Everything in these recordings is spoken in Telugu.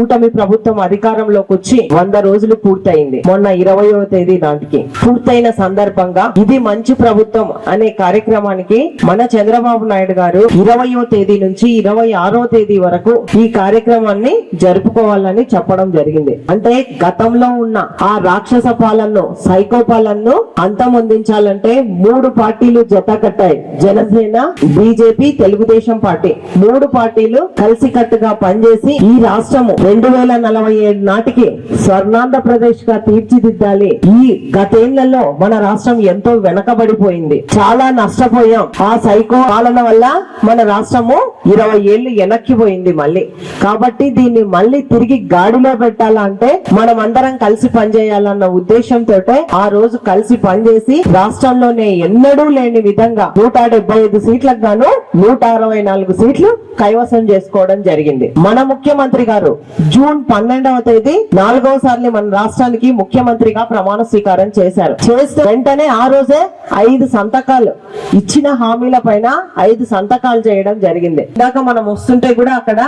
కూటమి ప్రభుత్వం అధికారంలోకి వచ్చి 100 రోజులు పూర్తయింది. మొన్న 20వ తేదీ నాటికి పూర్తయిన సందర్భంగా ఇది మంచి ప్రభుత్వం అనే కార్యక్రమానికి మన చంద్రబాబు నాయుడు గారు 20వ తేదీ నుంచి 26వ తేదీ వరకు ఈ కార్యక్రమాన్ని జరుపుకోవాలని చెప్పడం జరిగింది. అంటే గతంలో ఉన్న ఆ రాక్షస పాలనను, సైకో పాలనను అంతమొందించాలంటే 3 పార్టీలు జత కట్టాయి. జనసేన, బీజేపీ, తెలుగుదేశం పార్టీ 3 పార్టీలు కలిసికట్టుగా పనిచేసి ఈ రాష్ట్రము 2047 నాటికి స్వర్ణాంధ్ర ప్రదేశ్ గా తీర్చిదిద్దాలి. ఈ గతేళ్లలో మన రాష్ట్రం ఎంతో వెనకబడిపోయింది, చాలా నష్టపోయాం. ఆ సైకో పాలన వల్ల మన రాష్ట్రము 20 ఏళ్లు వెనక్కిపోయింది మళ్ళీ. కాబట్టి దీన్ని మళ్ళీ తిరిగి గాడిలో పెట్టాలంటే మనం అందరం కలిసి పనిచేయాలన్న ఉద్దేశంతో ఆ రోజు కలిసి పనిచేసి రాష్ట్రంలోనే ఎన్నడూ లేని విధంగా 175 సీట్లకు గాను 164 సీట్లు కైవసం చేసుకోవడం జరిగింది. మన ముఖ్యమంత్రి గారు జూన్ 12వ తేదీ 4వ సార్లు మన రాష్ట్రానికి ముఖ్యమంత్రిగా ప్రమాణ స్వీకారం చేశారు. చేస్తే వెంటనే ఆ రోజే 5 సంతకాలు ఇచ్చిన హామీల పైన 5 సంతకాలు చేయడం జరిగింది. ఇందాక మనం వస్తుంటే కూడా అక్కడ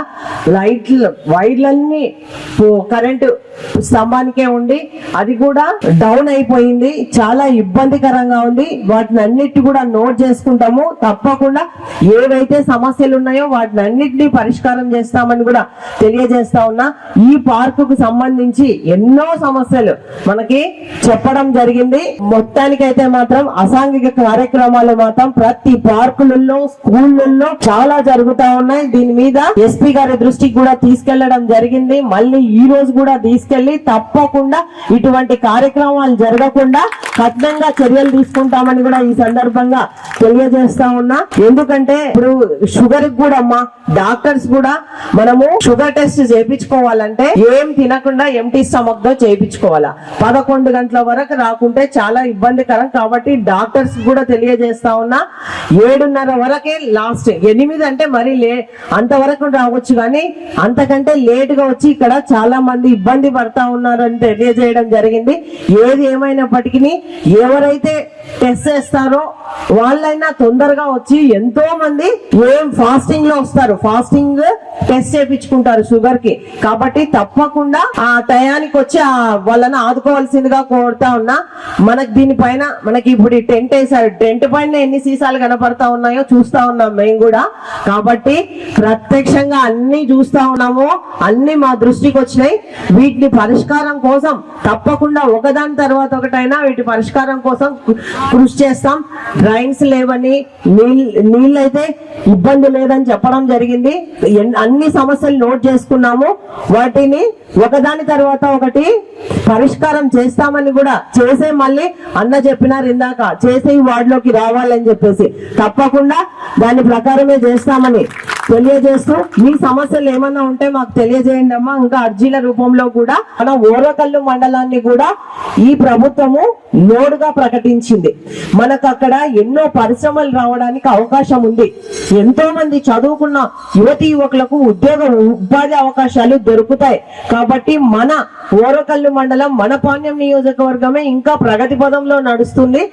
వైర్లన్నీ కరెంటు స్తంభానికే ఉండి అది కూడా డౌన్ అయిపోయింది, చాలా ఇబ్బందికరంగా ఉంది. వాటిని అన్నిటి కూడా నోట్ చేసుకుంటాము. తప్పకుండా ఏవైతే సమస్యలు ఉన్నాయో వాటిని అన్నిటినీ పరిష్కారం చేస్తామని కూడా తెలియజేస్తా ఉన్నా. ఈ పార్కు కు సంబంధించి ఎన్నో సమస్యలు మనకి చెప్పడం జరిగింది. మొత్తానికైతే మాత్రం అసాంఘిక కార్యక్రమాలు మాత్రం ప్రతి పార్కులలో, స్కూళ్ళల్లో చాలా జరుగుతా ఉన్నాయి. దీని మీద ఎస్పీ గారి దృష్టికి కూడా తీసుకెళ్లడం జరిగింది. మళ్ళీ ఈ రోజు కూడా తీసుకెళ్లి తప్పకుండా ఇటువంటి కార్యక్రమాలు జరగకుండా కఠినంగా చర్యలు తీసుకుంటామని కూడా ఈ సందర్భంగా తెలియజేస్తా ఉన్నా. ఎందుకంటే ఇప్పుడు షుగర్ కూడా అమ్మా డాక్టర్స్ కూడా మనము షుగర్ టెస్ట్ చేయించుకోవాలంటే ఏం తినకుండా ఎంటీ స్టమక్ తో చేయించుకోవాలా. 11 గంటల వరకు రాకుంటే చాలా ఇబ్బందికరం. కాబట్టి డాక్టర్స్ కూడా తెలియజేస్తా ఉన్నా 7:30 వరకే లాస్ట్. 8 అంటే మరి అంతవరకు రావచ్చు, కానీ అంతకంటే లేట్ గా వచ్చి ఇక్కడ చాలా మంది ఇబ్బంది పడతా ఉన్నారని తెలియజేయడం జరిగింది. ఏది ఏమైనప్పటికీ ఎవరైతే టెస్ట్ చేస్తారో వాళ్ళైనా తొందరగా వచ్చి, ఎంతో మంది ఏం ఫాస్టింగ్ లో వస్తారు, ఫాస్టింగ్ టెస్ట్ చేయించుకుంటారు షుగర్ కి. కాబట్టి తప్పకుండా ఆ టయానికి వచ్చి వాళ్ళని ఆదుకోవాల్సిందిగా కోరుతా ఉన్నా. మనకి దీనిపైన మనకి ఇప్పుడు టెంట్ వేసారు, టెంట్ పైన ఎన్ని సీసాలు కనపడతా ఉన్నాయో చూస్తా ఉన్నాం మేము కూడా. కాబట్టి ప్రత్యక్షంగా అన్ని చూస్తా ఉన్నాము, అన్ని మా దృష్టికి వచ్చినాయి. వీటిని పరిష్కారం కోసం తప్పకుండా ఒకదాని తర్వాత ఒకటైనా వీటి పరిష్కారం కోసం కృషి చేస్తాం. డ్రైన్స్ లేవని, నీళ్ళైతే ఇబ్బంది లేదని చెప్పడం జరిగింది. అన్ని సమస్యలు నోట్ చేసుకున్నాము. వాటిని ఒకదాని తర్వాత ఒకటి పరిష్కారం చేస్తామని కూడా చేసే మళ్ళీ అన్న చెప్పినారు ఇందాక, చేసే ఈ వార్డులోకి రావాలని చెప్పేసి తప్పకుండా దాని ప్రకారమే చేస్తామని తెలియజేస్తూ, మీ సమస్యలు ఏమన్నా ఉంటే మాకు తెలియజేయండి అమ్మా. ఇంకా అర్జీల రూపంలో కూడా మన ఓరకల్లు మండలాన్ని కూడా ఈ ప్రభుత్వము నోడుగా ప్రకటించింది. మనకు అక్కడ ఎన్నో పరిశ్రమలు రావడానికి అవకాశం ఉంది. ఎంతో మంది చదువుకున్న యువతీ యువకులకు ఉపాధి అవకాశాలు దొరుకుతాయి. కాబట్టి మన ఓరకల్లు మండలం, మన పాణ్యం నియోజకవర్గమే ఇంకా ప్రగతి పదంలో నడుస్తుంది.